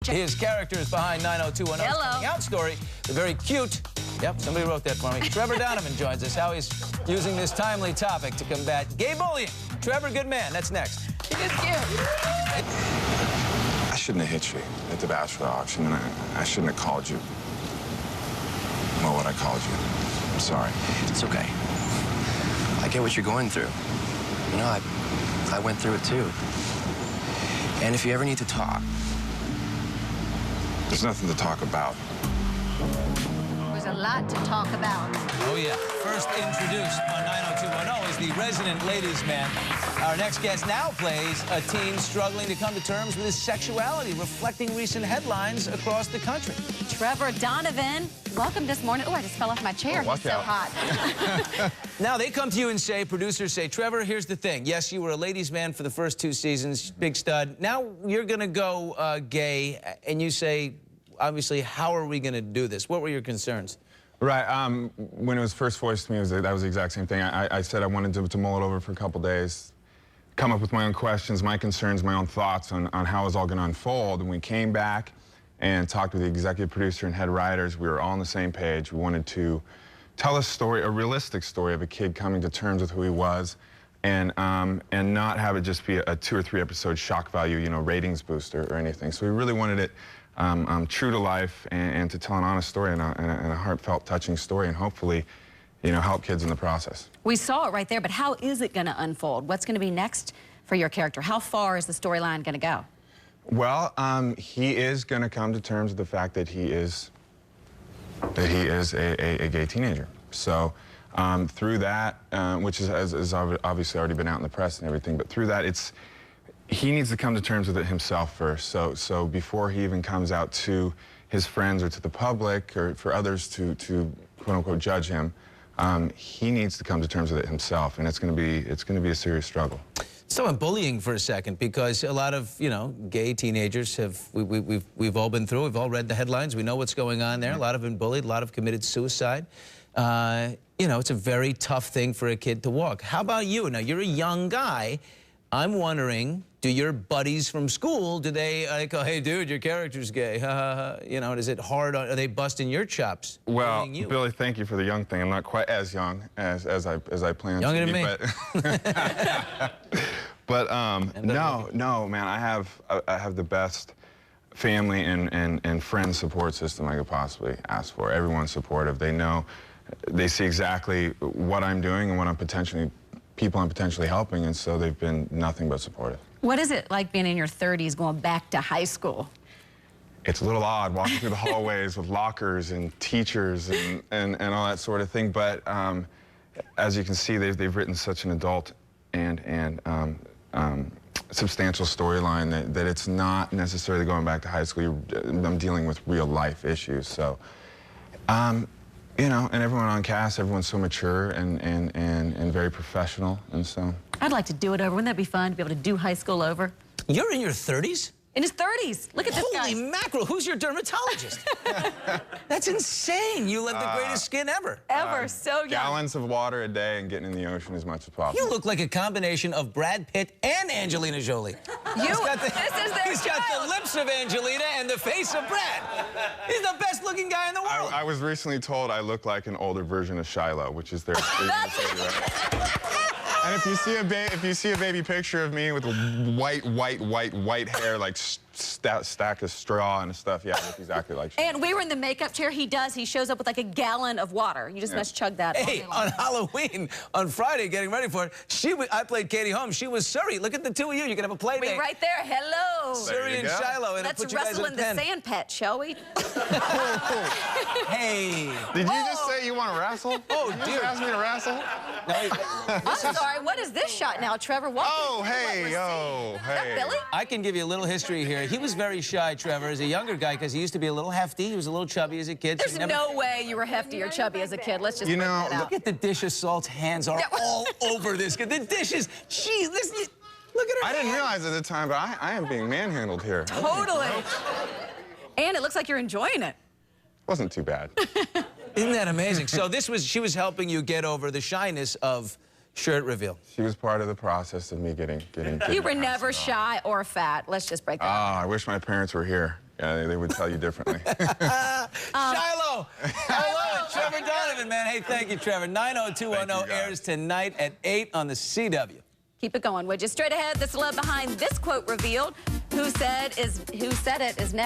His characters behind 90210's coming out story, the very cute, yep, somebody wrote that for me, Trevor Donovan joins us, how he's using this timely topic to combat gay bullying. Trevor, good man, that's next. He is cute. I shouldn't have hit you at the bachelor auction, and I shouldn't have called you, well, what I called you. I'm sorry. It's okay. I get what you're going through. You know, I went through it too. And if you ever need to talk, there's nothing to talk about. There's a lot to talk about. Oh, yeah. First introduced on 90210 is the resident ladies' man. Our next guest now plays a teen struggling to come to terms with his sexuality, reflecting recent headlines across the country. Trevor Donovan, welcome this morning. Oh, I just fell off my chair. He's so hot. Now, they come to you and say, producers say, Trevor, here's the thing. Yes, you were a ladies' man for the first 2 seasons, big stud. Now you're going to go gay, and you say, obviously, how are we going to do this? What were your concerns? Right. When it was first voiced to me, that was the exact same thing. I said I wanted to mull it over for a couple days, come up with my own questions, my concerns, my own thoughts on how it was all going to unfold. And we came back and talked with the executive producer and head writers. We were all on the same page. We wanted to tell a story, a realistic story of a kid coming to terms with who he was, and not have it just be a 2 or 3 episode shock value, you know, ratings booster or anything. So we really wanted it true to life and to tell an honest story and a heartfelt, touching story, and hopefully, you know, help kids in the process. We saw it right there, but how is it going to unfold? What's going to be next for your character? How far is the storyline going to go? Well, he is going to come to terms with the fact that he is a gay teenager. So through that, which has obviously already been out in the press and everything, but through that, he needs to come to terms with it himself first. So before he even comes out to his friends or to the public or for others to quote unquote judge him, he needs to come to terms with it himself, and it's going to be a serious struggle. So on bullying for a second, because a lot of, you know, gay teenagers we've all been through, we've all read the headlines, we know what's going on there. A lot have been bullied, a lot have committed suicide. You know, it's a very tough thing for a kid to walk. How about you? Now, you're a young guy. I'm wondering, do your buddies from school, do they go, hey, dude, your character's gay? You know, is it hard? Are they busting your chops? Well, Billy, thank you for the young thing. I'm not quite as young as I plan Younger to be. Younger than me. But no, man, I have the best family and friend support system I could possibly ask for. Everyone's supportive. They know, they see exactly what I'm doing and what people I'm potentially helping, and so they've been nothing but supportive. What is it like being in your 30s going back to high school? It's a little odd walking through the hallways with lockers and teachers and all that sort of thing, but as you can see, they've written such an adult and substantial storyline that it's not necessarily going back to high school. I'm dealing with real life issues, so you know, and everyone on cast, everyone's so mature and very professional, and so. I'd like to do it over. Wouldn't that be fun to be able to do high school over? You're in your 30s? In his 30s. Look at this guy. Holy mackerel, who's your dermatologist? That's insane. You have the greatest skin ever. Ever, so young. Gallons of water a day and getting in the ocean as much as possible. You look like a combination of Brad Pitt and Angelina Jolie. This is their He's got the lips of Angelina and the face of Brad. He's the best looking guy in the world. I was recently told I look like an older version of Shiloh, which is their And if you see a baby picture of me with white hair, like stack of straw and stuff, yeah, I look exactly like Shiloh. And we were in the makeup chair. He shows up with like a gallon of water. You just must chug that. Hey, on Halloween, on Friday, getting ready for it, I played Katie Holmes. She was Surrey. Look at the two of you. You can have a play date. Right there. Hello. Surrey and Shiloh. And let's wrestle in the sand pit, shall we? Hey. Did you just say you want to wrestle? Oh, dear. You asked me to wrestle? I'm sorry. What is this shot now, Trevor? Hey. Is that Billy? I can give you a little history here. He was very shy, Trevor, as a younger guy, because he used to be a little hefty. He was a little chubby as a kid. There's no way you were hefty or chubby as a kid. Let's just look at the dish of salt. Hands are all over this. The dishes. Jeez, look at her. I didn't realize at the time, but I am being manhandled here. Totally. And it looks like you're enjoying it. Wasn't too bad. Isn't that amazing? So she was helping you get over the shyness of shirt reveal. She was part of the process of me getting You were never shy or fat. Let's just break that. Oh, I wish my parents were here. Yeah, they would tell you differently. Shiloh! Hello, it's Trevor Donovan, man. Hey, thank you, Trevor. 90210 airs tonight at 8 on the CW. Keep it going, would you? Straight ahead, the celeb behind this quote revealed. Who said it is next.